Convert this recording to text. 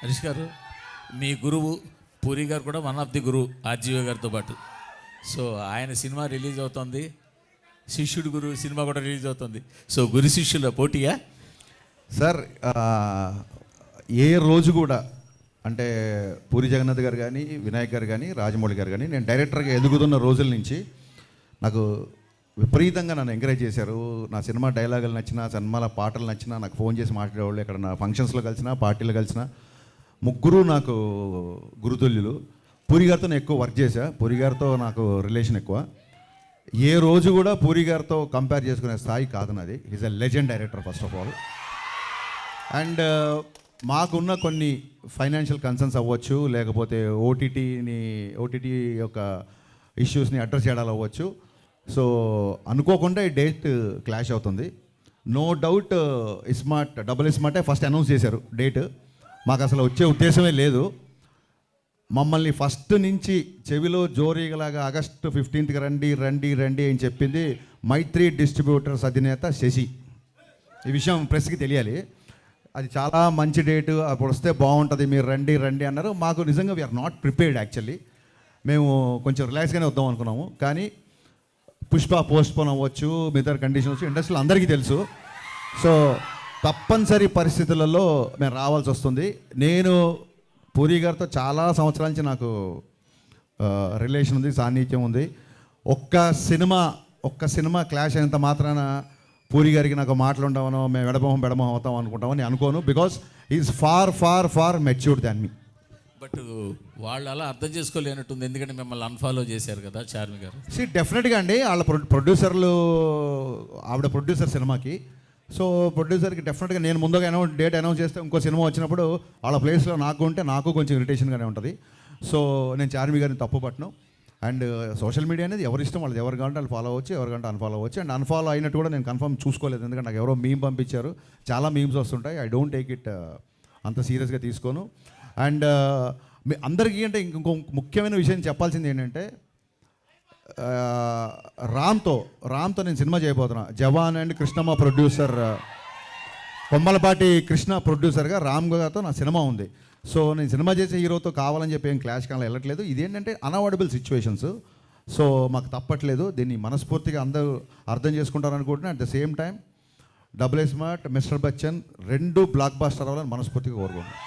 హరీష్ గారు, మీ గురువు పూరి గారు కూడా వన్ ఆఫ్ ది గురువు ఆర్జీవి గారితో పాటు. సో ఆయన సినిమా రిలీజ్ అవుతుంది, శిష్యుడు గురు సినిమా కూడా రిలీజ్ అవుతుంది. సో గురు శిష్యుల పోటీయా సార్? ఏ రోజు కూడా అంటే పూరి జగన్నాథ్ గారు కానీ, వినాయక్ గారు కానీ, రాజమౌళి గారు కానీ, నేను డైరెక్టర్గా ఎదుగుతున్న రోజుల నుంచి నాకు విపరీతంగా నన్ను ఎంకరేజ్ చేశారు. నా సినిమా డైలాగులు నచ్చినా, సినిమాల పాటలు నచ్చినా నాకు ఫోన్ చేసి మాట్లాడేవాళ్ళు. ఎక్కడ నా ఫంక్షన్స్లో కలిసినా, పార్టీలో కలిసినా ముగ్గురు నాకు గురుతుల్యులు. పూరి గారితో నేను ఎక్కువ వర్క్ చేశా, పూరి గారితో నాకు రిలేషన్ ఎక్కువ. ఏ రోజు కూడా పూరి గారితో కంపేర్ చేసుకునే స్థాయి కాదు నాది. Is a legend director first of all. And మాకున్న కొన్ని ఫైనాన్షియల్ కన్సర్న్స్ అవ్వచ్చు, లేకపోతే ఓటీటీ యొక్క ఇష్యూస్ని అడ్రస్ చేయడాలు అవ్వచ్చు. సో అనుకోకుండా ఈ డేట్ క్లాష్ అవుతుంది. నో డౌట్ ఇస్మార్ట్ డబుల్ ఇస్మార్టే ఫస్ట్ అనౌన్స్ చేశారు డేట్. మాకు అసలు వచ్చే ఉద్దేశమే లేదు. మమ్మల్ని ఫస్ట్ నుంచి చెవిలో జోరీగలాగా ఆగస్టు 15కి రండి రండి రండి అని చెప్పింది మైత్రి డిస్ట్రిబ్యూటర్స్ అధినేత శశి. ఈ విషయం ప్రెస్కి తెలియాలి. అది చాలా మంచి డేటు, అప్పుడు వస్తే బాగుంటుంది, మీరు రండి రండి అన్నారు. మాకు నిజంగా వీఆర్ నాట్ ప్రిపేర్డ్ యాక్చువల్లీ. మేము కొంచెం రిలాక్స్గానే వద్దాం అనుకున్నాము. కానీ పుష్ప పోస్ట్పోన్ అవ్వచ్చు, మిగతా కండిషన్స్ ఇండస్ట్రీలో అందరికీ తెలుసు. సో తప్పనిసరి పరిస్థితులలో మేము రావాల్సి వస్తుంది. నేను పూరి గారితో చాలా సంవత్సరాల నుంచి నాకు రిలేషన్ ఉంది, సాన్నిధ్యం ఉంది. ఒక్క సినిమా క్లాష్ అయినంత మాత్రాన పూరి గారికి నాకు మాటలు ఉండవనో, మేము బెడమొహం అవుతాం అనుకుంటామని అనుకోను. Because is far far far matured than me. But వాళ్ళు అలా అర్థం చేసుకోలేనట్టుంది, ఎందుకంటే మిమ్మల్ని అన్ఫాలో చేశారు కదా చార్మి గారు. డెఫినెట్గా అండి, వాళ్ళ ప్రొడ్యూసర్లు, ఆవిడ ప్రొడ్యూసర్ సినిమాకి. సో ప్రొడ్యూసర్కి డెఫినెట్గా నేను ముందుగా డేట్ అనౌన్స్ చేస్తే ఇంకో సినిమా వచ్చినప్పుడు వాళ్ళ ప్లేస్లో నాకు ఉంటే నాకు కొంచెం ఇరిటేషన్గానే ఉంటుంది. సో నేను చార్మి గారిని తప్పు పట్టను. అండ్ సోషల్ మీడియా అనేది ఎవరి ఇష్టం, వాళ్ళది. ఎవరు కావాలంటే వాళ్ళు ఫాలో అవ్వచ్చు, ఎవరు కావాలంటే అన్ఫాలో అవ్వచ్చు. అండ్ అన్ఫాలో అయినట్టు కూడా నేను కన్ఫర్మ్ చూసుకోలేదు, ఎందుకంటే నాకు ఎవరో మీమ్ పంపించారు. చాలా మీమ్స్ వస్తుంటాయి. ఐ డోంట్ టేక్ ఇట్ అంత సీరియస్గా తీసుకోను. అండ్ మీ అందరికీ అంటే ఇంకో ముఖ్యమైన విషయం చెప్పాల్సింది ఏంటంటే, రామ్తో నేను సినిమా చేయబోతున్నా. జవాన్ అండ్ కృష్ణమ్మ ప్రొడ్యూసర్, కొమ్మలపాటి కృష్ణ ప్రొడ్యూసర్గా రామ్ గారితో నా సినిమా ఉంది. సో నేను సినిమా చేసే హీరోతో కావాలని చెప్పి ఏం క్లాష్ కావాలి వెళ్ళట్లేదు. ఇదేంటంటే అన్అవాయిడబుల్ సిచ్యువేషన్స్. సో మాకు తప్పట్లేదు. దీన్ని మనస్ఫూర్తిగా అందరూ అర్థం చేసుకుంటారు అనుకుంటున్నా. At the same time double smart, mister Bachchan 2 blockbuster అవ్వాలని మనస్ఫూర్తిగా కోరుకుంటున్నాను.